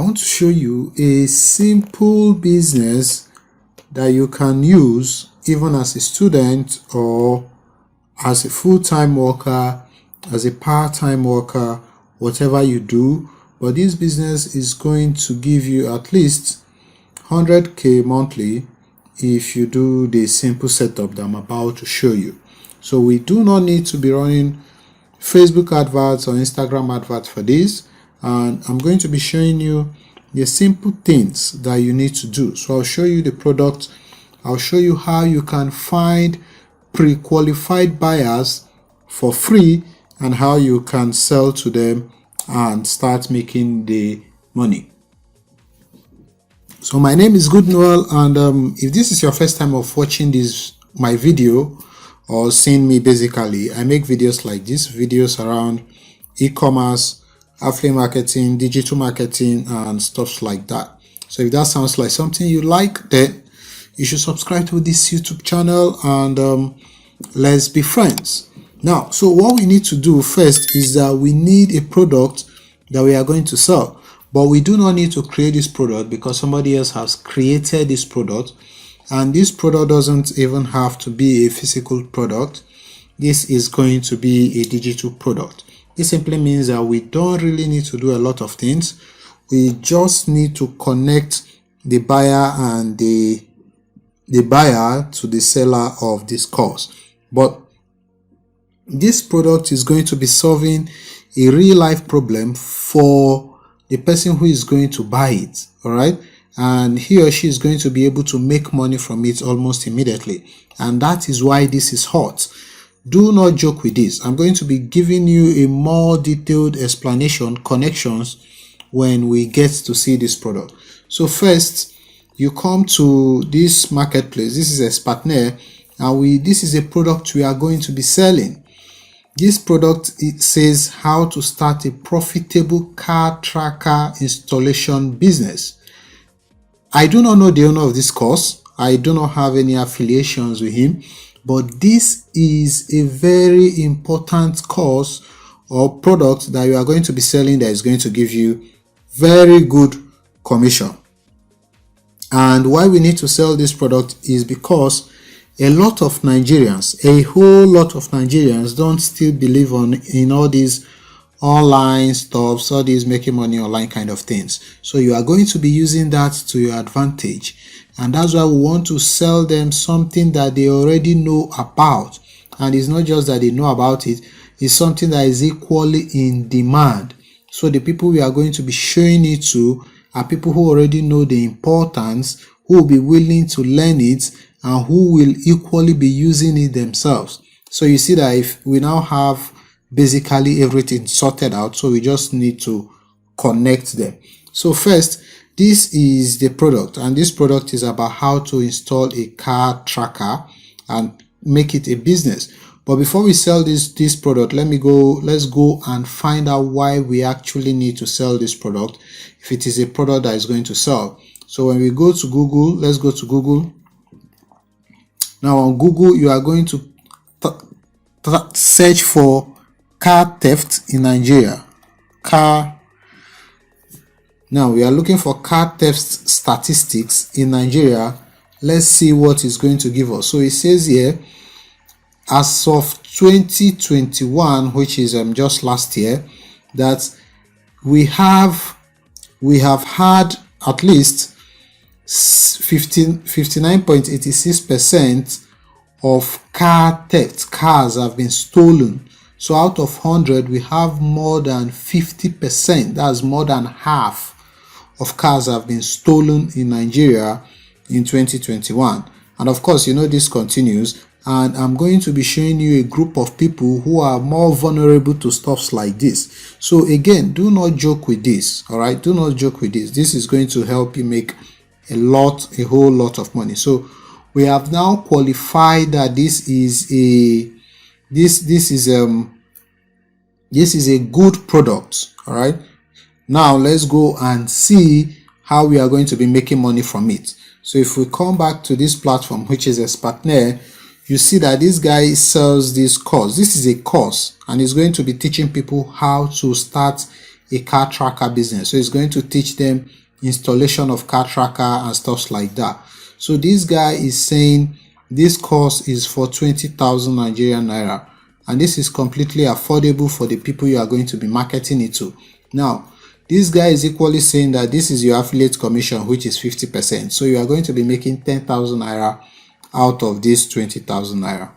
want to show you a simple business that you can use even as a student or as a full-time worker, as a part-time worker, whatever you do. But this business is going to give you at least 100k monthly if you do the simple setup that I'm about to show you. So we do not need to be running Facebook adverts or Instagram adverts for this, and I'm going to be showing you the simple things that you need to do. So I'll show you the product, I'll show you how you can find pre-qualified buyers for free and how you can sell to them and start making the money. So my name is Good Noel, and if this is your first time of watching my video or seeing me, basically I make videos like this, videos around e-commerce, affiliate marketing, digital marketing and stuff like that. So if that sounds like something you like, then you should subscribe to this YouTube channel and let's be friends. Now, so what we need to do first is that we need a product that we are going to sell. But we do not need to create this product because somebody else has created this product, and this product doesn't even have to be a physical product. This is going to be a digital product. This simply means that we don't really need to do a lot of things. We just need to connect the buyer and the buyer to the seller of this course. But this product is going to be solving a real life problem for the person who is going to buy it, all right, and he or she is going to be able to make money from it almost immediately, and that is why this is hot. Do not joke with this. I'm going to be giving you a more detailed explanation, connections, when we get to see this product. So first, you come to this marketplace. This is Expertnaire, and this is a product we are going to be selling. This product, it says how to start a profitable car tracker installation business. I do not know the owner of this course. I do not have any affiliations with him, but this is a very important course or product that you are going to be selling that is going to give you very good commission. And why we need to sell this product is because a lot of Nigerians, a whole lot of Nigerians don't still believe in all these online stuff, all these making money online kind of things. So you are going to be using that to your advantage, and that's why we want to sell them something that they already know about. And it's not just that they know about it, it's something that is equally in demand. So the people we are going to be showing it to are people who already know the importance, who will be willing to learn it, and who will equally be using it themselves. So you see that if we now have basically everything sorted out, so we just need to connect them. So first, this is the product, and this product is about how to install a car tracker and make it a business. But before we sell this product, let's go and find out why we actually need to sell this product, if it is a product that is going to sell. So when we go to Google, let's go to Google. Now on Google, you are going to search for car theft in Nigeria. Now we are looking for car theft statistics in Nigeria. Let's see what it's going to give us. So it says here, as of 2021, which is just last year, that we have had at least 59.86% of car theft. Cars have been stolen. So out of 100, we have more than 50%. That's more than half of cars have been stolen in Nigeria in 2021. And of course, you know, this continues. And I'm going to be showing you a group of people who are more vulnerable to stuffs like this. So again, do not joke with this. All right, do not joke with this. This is going to help you make a whole lot of money. So we have now qualified that this is a good product. All right, now let's go and see how we are going to be making money from it. So if we come back to this platform, which is Expertnaire, you see that this guy sells this course. This is a course, and he's going to be teaching people how to start a car tracker business. So it's going to teach them installation of car tracker and stuff like that. So this guy is saying this course is for 20,000 Nigerian naira, and this is completely affordable for the people you are going to be marketing it to. Now this guy is equally saying that this is your affiliate commission, which is 50%. So you are going to be making 10,000 naira out of this 20,000 naira.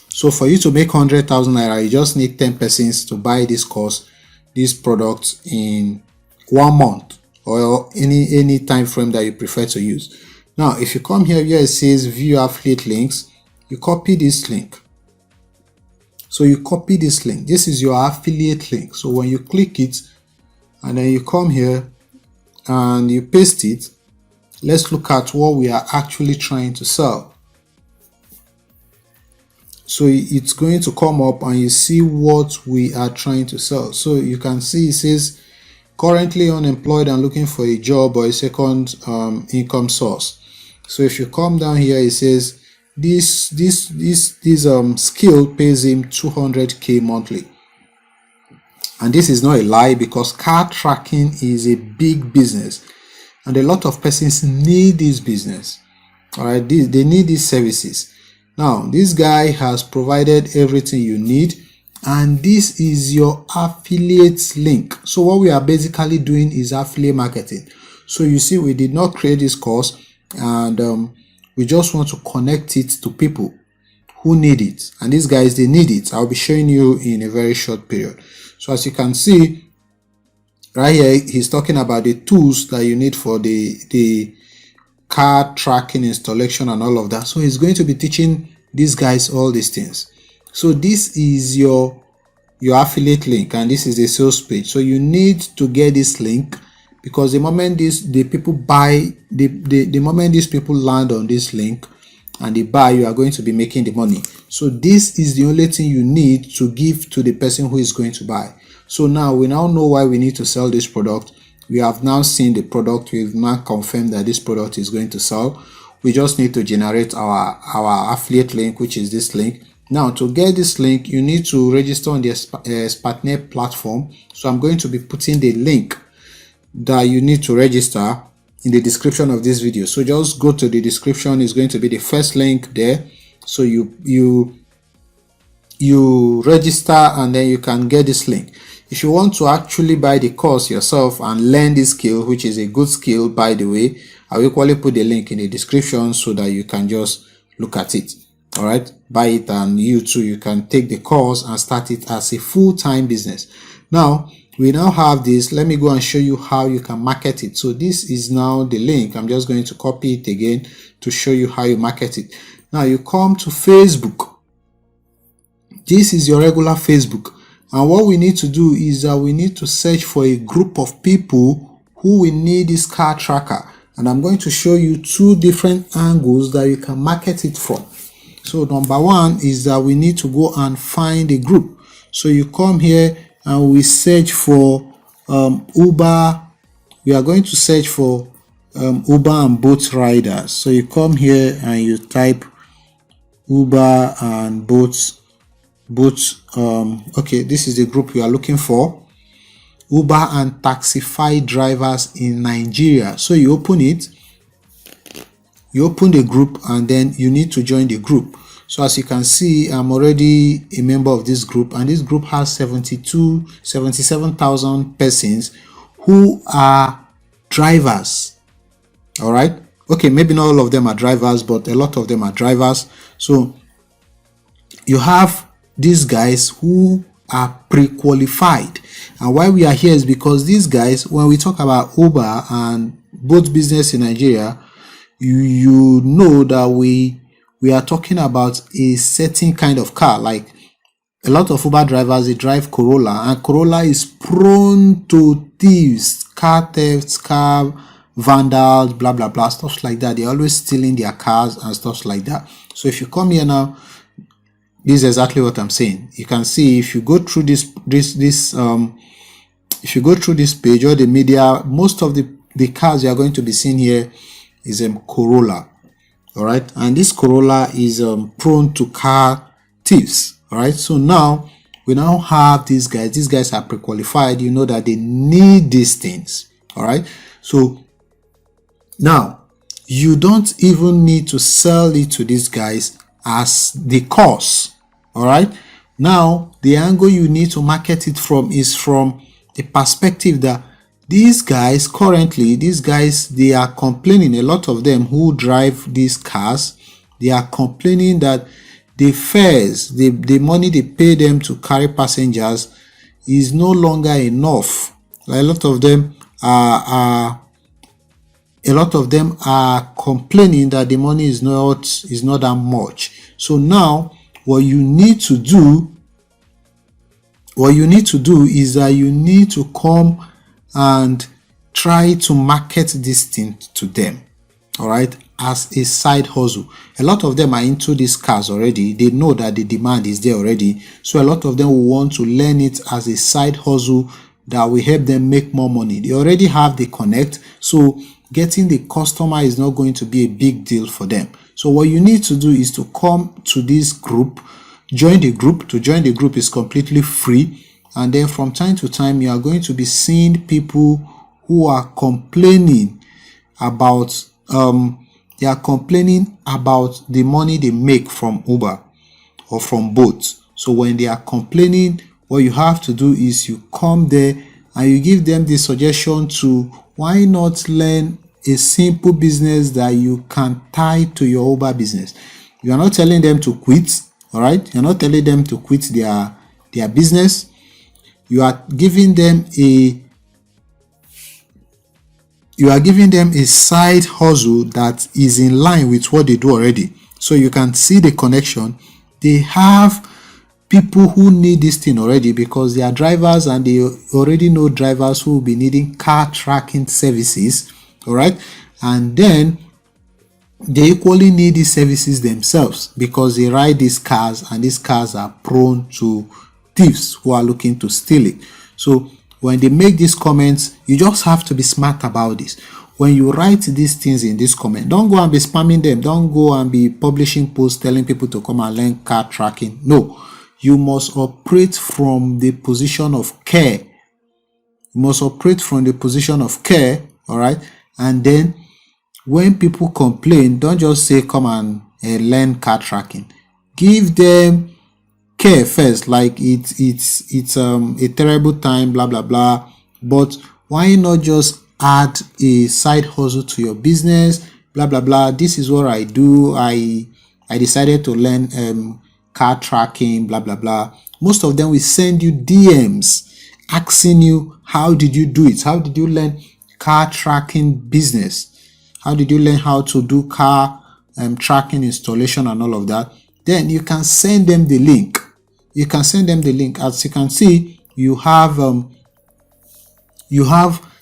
So for you to make 100,000 naira, you just need 10 persons to buy this course, this product in 1 month or any time frame that you prefer to use. Now if you come here where it says view affiliate links, you copy this link. So you copy this link. This is your affiliate link. So when you click it and then you come here and you paste it, let's look at what we are actually trying to sell. So it's going to come up and you see what we are trying to sell. So you can see it says currently unemployed and looking for a job or a second income source. So if you come down here, it says this skill pays him 200k monthly. And this is not a lie, because car tracking is a big business and a lot of persons need this business. All right, they need these services. Now this guy has provided everything you need, and this is your affiliate link. So what we are basically doing is affiliate marketing. So you see, we did not create this course, and we just want to connect it to people who need it, and these guys, they need it. I'll be showing you in a very short period. So as you can see right here, he's talking about the tools that you need for the car tracking installation and all of that. So he's going to be teaching these guys all these things. So this is your affiliate link, and this is the sales page. So you need to get this link, because the moment the people buy, the moment these people land on this link and they buy, you are going to be making the money. So this is the only thing you need to give to the person who is going to buy. So now we now know why we need to sell this product. We have now seen the product. We've now confirmed that this product is going to sell. We just need to generate our affiliate link, which is this link. Now to get this link, you need to register on the Expertnaire platform. So I'm going to be putting the link that you need to register in the description of this video. So just go to the description. It's going to be the first link there. So you register and then you can get this link. If you want to actually buy the course yourself and learn this skill, which is a good skill by the way, I will equally put the link in the description so that you can just look at it. All right, buy it, and you too, you can take the course and start it as a full-time business. Now we now have this. Let me go and show you how you can market it. So this is now the link. I'm just going to copy it again to show you how you market it. Now you come to Facebook. This is your regular Facebook, and what we need to do is that we need to search for a group of people who will need this car tracker, and I'm going to show you two different angles that you can market it from. So number one is that we need to go and find a group. So you come here and we search for Uber. We are going to search for Uber and Bolt riders. So you come here and you type Uber and Bolt. Okay, this is the group we are looking for. Uber and Taxify drivers in Nigeria. So you open it, you open the group, and then you need to join the group. So as you can see, I'm already a member of this group, and this group has 77,000 persons who are drivers. All right, okay, maybe not all of them are drivers, but a lot of them are drivers. So you have these guys who are pre-qualified, and why we are here is because these guys, when we talk about Uber and Bolt business in Nigeria, you know that we are talking about a certain kind of car. Like a lot of Uber drivers, they drive Corolla, and Corolla is prone to thieves, car thefts, car vandals, blah blah blah, stuff like that. They're always stealing their cars and stuff like that. So if you come here now, this is exactly what I'm saying. You can see if you go through this if you go through this page or the media, most of the cars you are going to be seeing here is Corolla. All right, and this Corolla is prone to car thieves. All right, so now we now have these guys are pre-qualified. You know that they need these things. All right, so now you don't even need to sell it to these guys as the course. All right, now the angle you need to market it from is from the perspective that these guys currently, they are complaining, a lot of them who drive these cars, they are complaining that the fares, the money they pay them to carry passengers is no longer enough. A lot of them are complaining that the money is not that much. So now what you need to do is that you need to come and try to market this thing to them, all right, as a side hustle. A lot of them are into these cars already. They know that the demand is there already, so a lot of them will want to learn it as a side hustle that will help them make more money. They already have the connect, so getting the customer is not going to be a big deal for them. So what you need to do is to come to this group, join the group. To join the group is completely free, and then from time to time you are going to be seeing people who are complaining about the money they make from Uber or from Bolt. So when they are complaining, what you have to do is you come there and you give them the suggestion to why not learn a simple business that you can tie to your Uber business. You are not telling them to quit, all right? You're not telling them to quit their business. You are giving them a side hustle that is in line with what they do already. So you can see the connection. They have people who need this thing already because they are drivers, and they already know drivers who will be needing car tracking services, all right? And then they equally need these services themselves because they ride these cars, and these cars are prone to thieves who are looking to steal it. So when they make these comments, you just have to be smart about this. When you write these things in this comment, don't go and be spamming them. Don't go and be publishing posts telling people to come and learn car tracking. No, you must operate from the position of care. You must operate from the position of care, all right? And then when people complain, don't just say come and learn car tracking. Give them care first, like it's a terrible time, blah blah blah. But why not just add a side hustle to your business, blah blah blah. This is what I do. I decided to learn car tracking, blah blah blah. Most of them will send you DMs asking you, how did you do it? How did you learn car tracking business? How did you learn how to do car tracking installation and all of that? Then you can send them the link. You can send them the link. As you can see, you have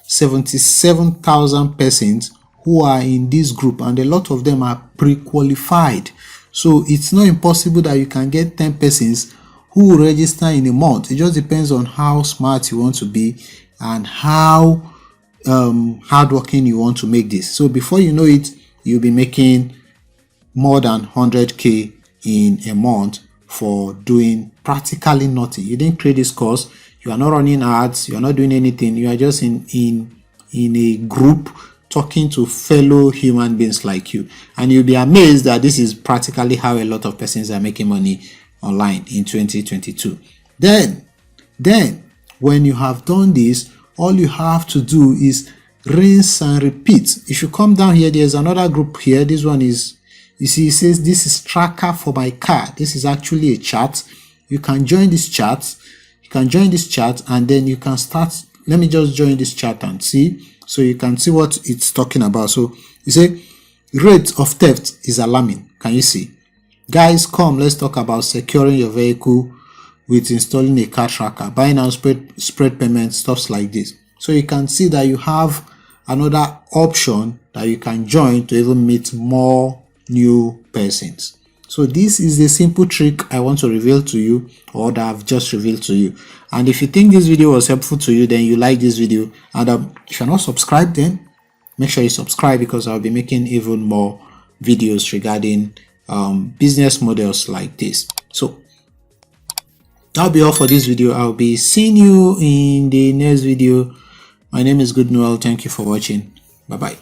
77,000 persons who are in this group, and a lot of them are pre-qualified. So it's not impossible that you can get 10 persons who will register in a month. It just depends on how smart you want to be and how hardworking you want to make this. So before you know it, you'll be making more than 100k in a month for doing practically nothing. You didn't create this course, you are not running ads, you are not doing anything. You are just in a group talking to fellow human beings like you, and you'll be amazed that this is practically how a lot of persons are making money online in 2022. Then when you have done this, all you have to do is rinse and repeat. If you come down here, there's another group here. This one is, you see, it says this is tracker for my car. This is actually a chat. You can join this chat. You can join this chat, and then you can start. Let me just join this chat and see, so you can see what it's talking about. So you say rate of theft is alarming. Can you see? Guys, come, let's talk about securing your vehicle with installing a car tracker, buying and spread payment, stuff like this. So you can see that you have another option that you can join to even meet more new persons. So this is the simple trick I want to reveal to you, or that I've just revealed to you. And if you think this video was helpful to you, then you like this video. And if you're not subscribed, then make sure you subscribe, because I'll be making even more videos regarding business models like this. So That'll be all for this video. I'll be seeing you in the next video. My name is Good Noel. Thank you for watching. Bye bye.